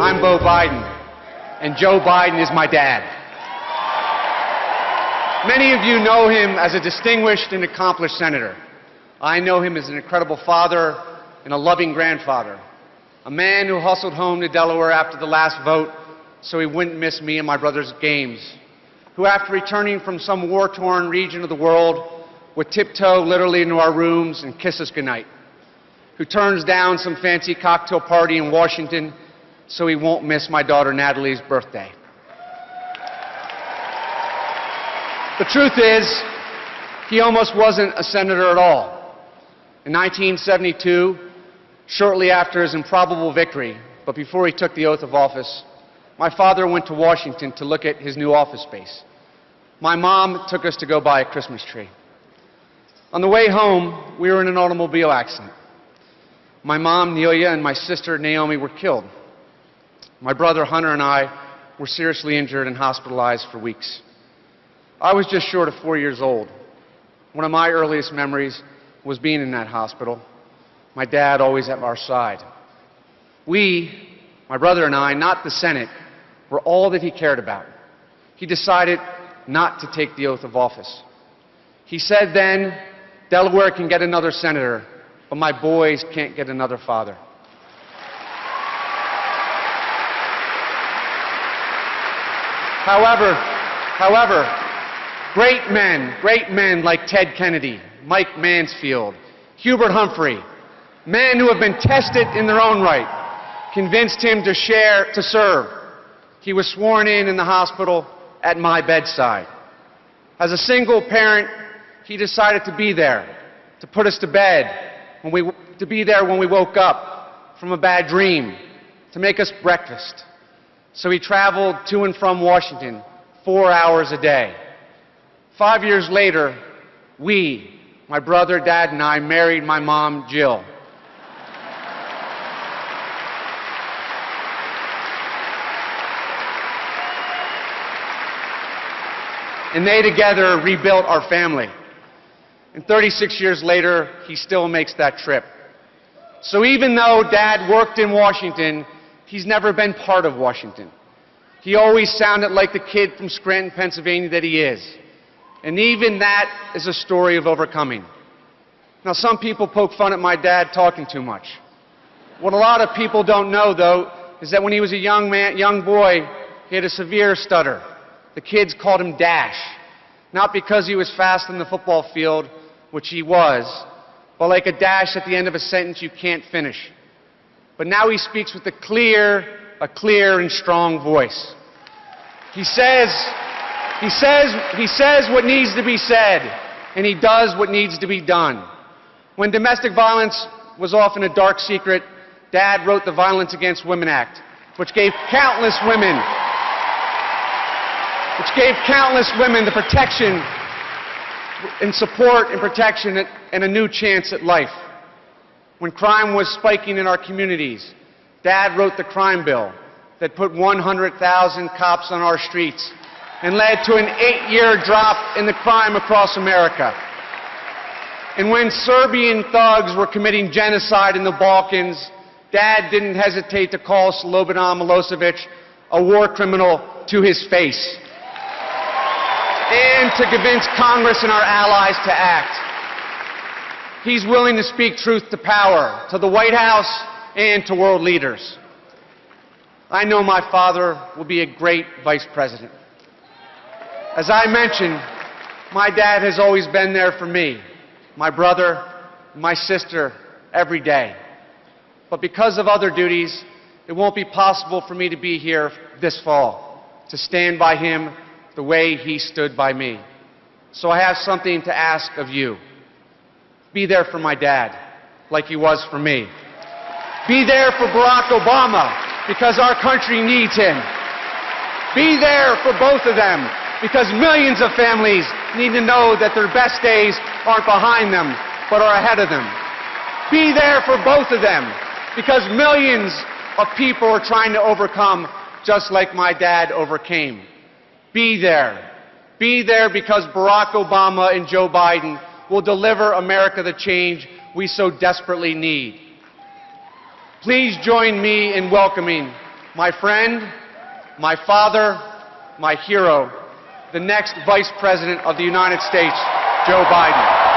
I'm Beau Biden, and Joe Biden is my dad. Many of you know him as a distinguished and accomplished senator. I know him as an incredible father and a loving grandfather, a man who hustled home to Delaware after the last vote so he wouldn't miss me and my brother's games, who after returning from some war-torn region of the world would tiptoe literally into our rooms and kiss us goodnight, who turns down some fancy cocktail party in Washington so he won't miss my daughter Natalie's birthday. The truth is, he almost wasn't a senator at all. In 1972, shortly after his improbable victory, but before he took the oath of office, my father went to Washington to look at his new office space. My mom took us to go buy a Christmas tree. On the way home, we were in an automobile accident. My mom, Nelia, and my sister, Naomi, were killed. My brother, Hunter, and I were seriously injured and hospitalized for weeks. I was just short of 4 years old. One of my earliest memories was being in that hospital, my dad always at our side. We, my brother and I, not the Senate, were all that he cared about. He decided not to take the oath of office. He said then, Delaware can get another senator, but my boys can't get another father. However, great men like Ted Kennedy, Mike Mansfield, Hubert Humphrey, men who have been tested in their own right, convinced him to serve. He was sworn in the hospital at my bedside. As a single parent, he decided to be there, to put us to bed, to be there when we woke up from a bad dream, to make us breakfast. So he traveled to and from Washington 4 hours a day. 5 years later, we, my brother, Dad, and I married my mom, Jill. And they together rebuilt our family. And 36 years later, he still makes that trip. So even though Dad worked in Washington, he's never been part of Washington. He always sounded like the kid from Scranton, Pennsylvania that he is. And even that is a story of overcoming. Now, some people poke fun at my dad talking too much. What a lot of people don't know, though, is that when he was a young boy, he had a severe stutter. The kids called him Dash, not because he was fast on the football field, which he was, but like a dash at the end of a sentence you can't finish. But now he speaks with a clear and strong voice. He says what needs to be said, and he does what needs to be done. When domestic violence was often a dark secret, Dad wrote the Violence Against Women Act, which gave countless women the protection and support and protection and a new chance at life. When crime was spiking in our communities, Dad wrote the crime bill that put 100,000 cops on our streets and led to an 8-year drop in the crime across America. And when Serbian thugs were committing genocide in the Balkans, Dad didn't hesitate to call Slobodan Milosevic a war criminal to his face, and to convince Congress and our allies to act. He's willing to speak truth to power, to the White House and to world leaders. I know my father will be a great vice president. As I mentioned, my dad has always been there for me, my brother, and my sister every day. But because of other duties, it won't be possible for me to be here this fall, to stand by him the way he stood by me. So I have something to ask of you. Be there for my dad, like he was for me. Be there for Barack Obama, because our country needs him. Be there for both of them, because millions of families need to know that their best days aren't behind them, but are ahead of them. Be there for both of them, because millions of people are trying to overcome just like my dad overcame. Be there. Be there because Barack Obama and Joe Biden will deliver America the change we so desperately need. Please join me in welcoming my friend, my father, my hero, the next Vice President of the United States, Joe Biden.